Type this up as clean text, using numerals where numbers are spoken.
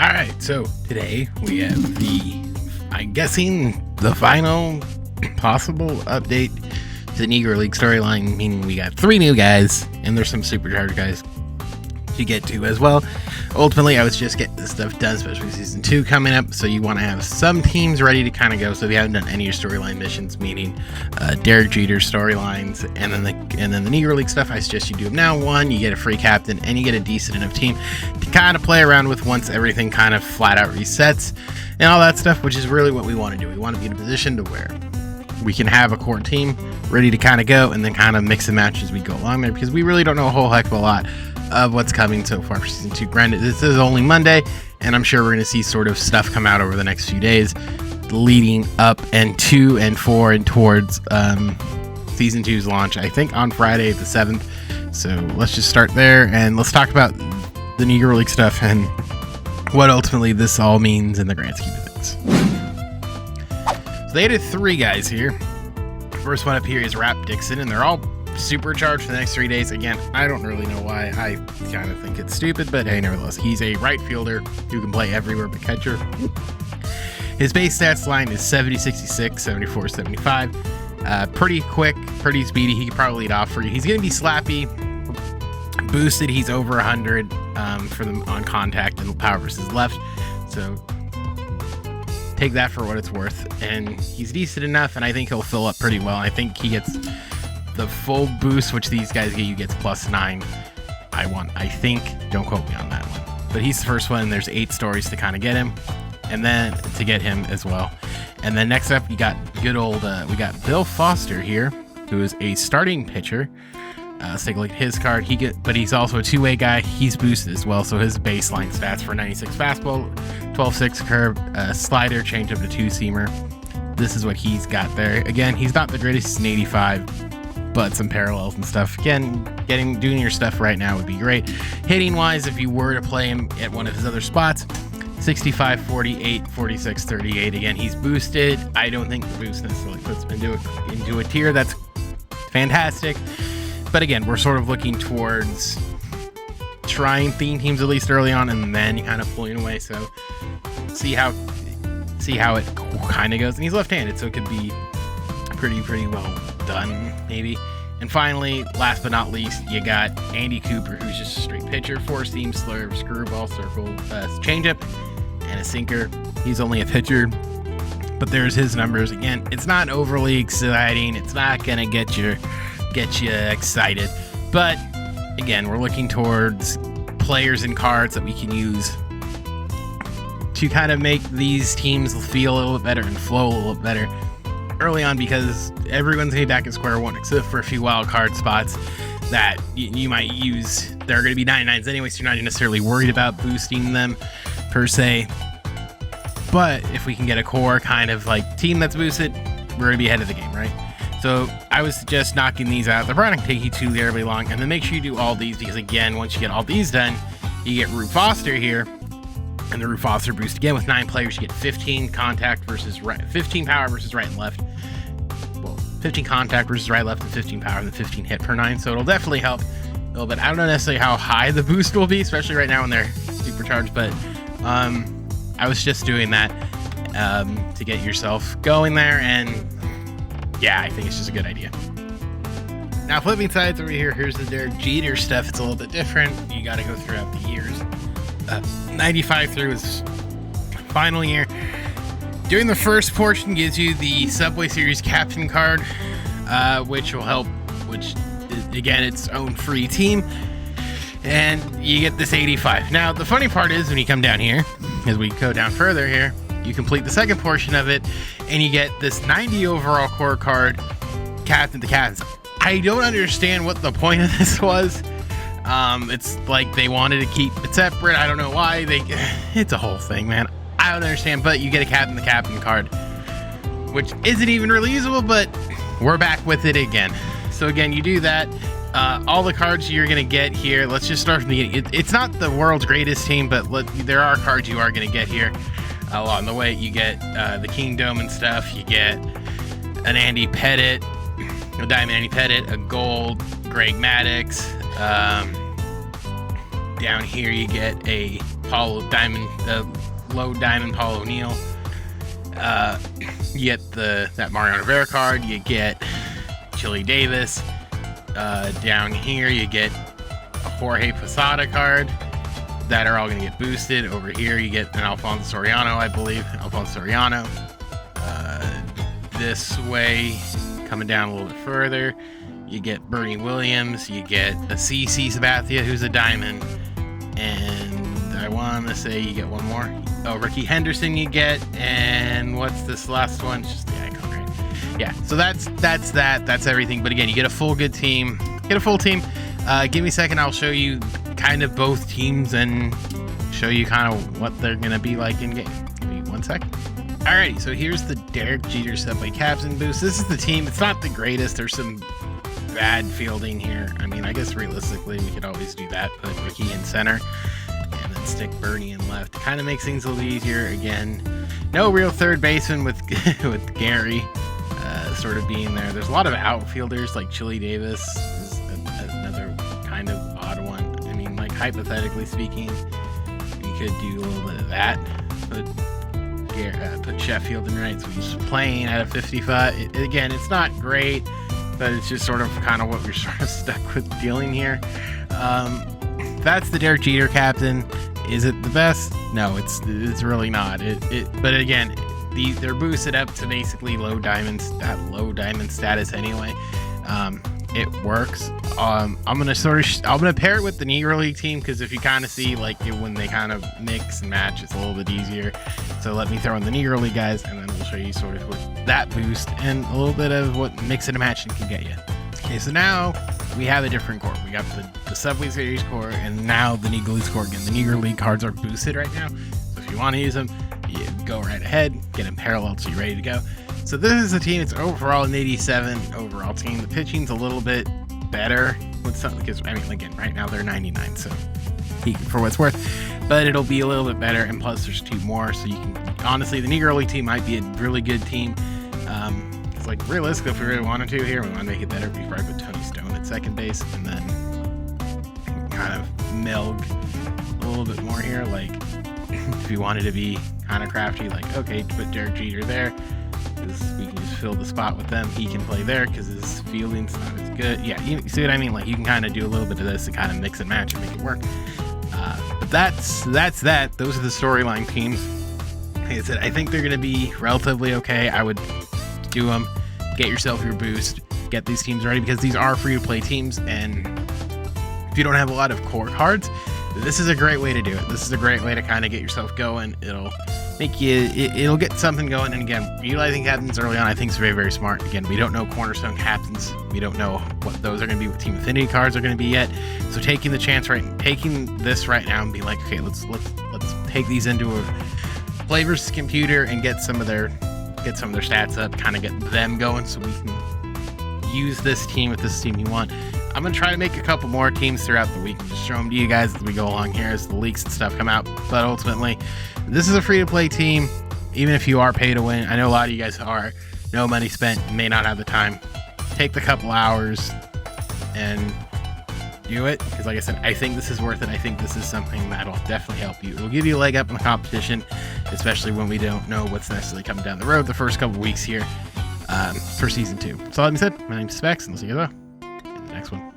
Alright, so today we have I'm guessing, the final possible update to the Negro League storyline, meaning we got 3 new guys, and there's some supercharged guys to get to as well. Ultimately, I was just getting this stuff done, especially Season 2 coming up, so you want to have some teams ready to kind of go. So if you haven't done any of your storyline missions, meaning Derek Jeter's storylines, and then the Negro League stuff, I suggest you do them now. One, you get a free captain, and you get a decent enough team to kind of play around with once everything kind of flat out resets, and all that stuff, which is really what we want to do. We want to be in a position to where we can have a core team ready to kind of go, and then kind of mix and match as we go along there, because we really don't know a whole heck of a lot of what's coming so far for Season 2. Granted, this is only Monday, and I'm sure we're going to see sort of stuff come out over the next few days leading up and to and for and towards Season 2's launch, I think on Friday the 7th. So let's just start there, and let's talk about the Negro League stuff and what ultimately this all means in the grand scheme of things. So they added 3 guys here. First one up here is Rap Dixon, and they're all supercharged for the next 3 days. Again, I don't really know why. I kind of think it's stupid, but hey, nevertheless, he's a right fielder who can play everywhere but catcher. His base stats line is 70, 66, 74, 75. Pretty quick, pretty speedy. He could probably lead off for you. He's going to be slappy. Boosted, he's over 100 for them on contact and power versus left. So take that for what it's worth. And he's decent enough, and I think he'll fill up pretty well. I think he gets the full boost, which these guys get. You gets +9. I think, don't quote me on that one, but he's the first one. There's 8 stories to kind of get him, and then to get him as well. And then next up, we got good old we got Bill Foster here, who is a starting pitcher. Let's take a look at his card. But he's also a two-way guy. He's boosted as well, so his baseline stats for 96 fastball, 12.6 curve, slider, changeup to 2-seamer. This is what he's got there. Again, he's not the greatest. He's an 85. But some parallels and stuff. Again, doing your stuff right now would be great. Hitting wise, if you were to play him at one of his other spots, 65, 48, 46, 38. Again, he's boosted. I don't think the boost necessarily puts him into a tier that's fantastic. But again, we're sort of looking towards trying theme teams at least early on, and then kind of pulling away. So see how it kind of goes. And he's left-handed, so it could be pretty well done, maybe. And finally, last but not least, you got Andy Cooper, who's just a straight pitcher, 4-seam, slurve, screwball, circle, changeup, and a sinker. He's only a pitcher, but there's his numbers. Again, it's not overly exciting. It's not gonna get you excited, but again, we're looking towards players and cards that we can use to kind of make these teams feel a little bit better and flow a little bit better early on, because everyone's going to be back at square one, except for a few wild card spots that you might use. They're going to be 99s anyway, so you're not necessarily worried about boosting them per se. But if we can get a core kind of like team that's boosted, we're going to be ahead of the game, right? So I would suggest knocking these out. They're probably not going to take you too terribly long, and then make sure you do all these, because again, once you get all these done, you get Rube Foster here. And the Rube Foster boost again with 9 players, you get 15 contact versus right, 15 power versus right and left. Well, 15 contact versus right, left, and 15 power, and then 15 hit per 9. So it'll definitely help a little bit. I don't know necessarily how high the boost will be, especially right now when they're supercharged, but I was just doing that to get yourself going there, and yeah, I think it's just a good idea. Now, flipping sides over here, here's the Derek Jeter stuff. It's a little bit different. You got to go throughout the years. 95 through his final year. Doing the first portion gives you the Subway Series captain card, which will help, which is, again, its own free team, and you get this 85. Now, the funny part is when you come down here, as we go down further here, you complete the second portion of it, and you get this 90 overall core card, captain to captains. I don't understand what the point of this was. It's like they wanted to keep it separate. I don't know why. It's a whole thing, man. I don't understand, but you get a captain to captain card, which isn't even really usable, but we're back with it again. So again, you do that. All the cards you're going to get here, let's just start from the beginning. It's not the world's greatest team, but there are cards you are going to get here along the way. You get the Kingdom and stuff. You get an Andy Pettit, a Diamond Andy Pettit, a Gold Greg Maddux. Down here you get a Paul Diamond, low diamond Paul O'Neill. You get that Mariano Rivera card. You get Chili Davis. Down here you get a Jorge Posada card that are all going to get boosted. Over here you get an Alfonso Soriano, I believe. Alfonso Soriano. This way, coming down a little bit further, you get Bernie Williams. You get a CC Sabathia, who's a diamond. And I want to say you get one more. Oh, Ricky Henderson you get. And what's this last one? It's just the icon, right? Yeah, so that's everything. But again, you get a full good team. Get a full team. Give me a second. I'll show you kind of both teams and show you kind of what they're going to be like in game. Give me 1 second. Alrighty, so here's the Derek Jeter Subway Captain boost. This is the team. It's not the greatest. There's some bad fielding here. I mean, I guess realistically we could always do that. Put Ricky in center and then stick Bernie in left. Kind of makes things a little easier. Again, no real third baseman with with Gary sort of being there. There's a lot of outfielders, like Chili Davis is another kind of odd one. I mean, like hypothetically speaking, we could do a little bit of that. Put Sheffield in right, so he's playing at a 55. Again, it's not great, but it's just sort of kind of what we're sort of stuck with dealing here. That's the Derek Jeter captain. Is it the best? No, it's really not. But again, they're boosted up to basically low diamond status anyway. It works. I'm gonna pair it with the Negro League team, because if you kind of see like when they kind of mix and match, it's a little bit easier. So let me throw in the Negro League guys, and then we'll show you sort of what that boost and a little bit of what mixing and matching can get you. Okay, so now we have a different core. We got the Subway Series core, and now the Negro League core again. The Negro League cards are boosted right now, so if you want to use them, you go right ahead, get them paralleled so you're ready to go. So this is the team. It's overall an 87 overall team. The pitching's a little bit better with something, because I mean, again, right now they're 99, so for what's worth, but it'll be a little bit better. And plus, there's 2 more, so you can honestly, the Negro League team might be a really good team. It's like realistically, if we really wanted to here, we want to make it better. We probably put Tony Stone at second base, and then kind of milk a little bit more here. Like if you wanted to be kind of crafty, like okay, put Derek Jeter there, because we can just fill the spot with them. He can play there because his fielding's not as good. Yeah, you see what I mean? Like you can kind of do a little bit of this to kind of mix and match and make it work. But that's that. Those are the storyline teams. Like I said, I think they're going to be relatively okay. I would do them. Get yourself your boost. Get these teams ready, because these are free to play teams. And if you don't have a lot of core cards, this is a great way to do it. This is a great way to kind of get yourself going. It'll make you, it'll get something going. And again, utilizing captains early on, I think is very, very smart. Again, we don't know cornerstone captains. We don't know what those are going to be, what team affinity cards are going to be yet. So taking the chance, taking this right now and be like, okay, let's take these into a play versus computer and get some of their stats up, kind of get them going, so we can use this team with this team you want. I'm going to try to make a couple more teams throughout the week and just show them to you guys as we go along here as the leaks and stuff come out. But ultimately, this is a free-to-play team, even if you are pay to win. I know a lot of you guys are. No money spent, may not have the time. Take the couple hours and do it, because like I said, I think this is worth it. I think this is something that'll definitely help you. It'll give you a leg up in the competition, especially when we don't know what's necessarily coming down the road the first couple weeks here for Season 2. So that being said, my name's Specs, and we'll see you guys in the next one.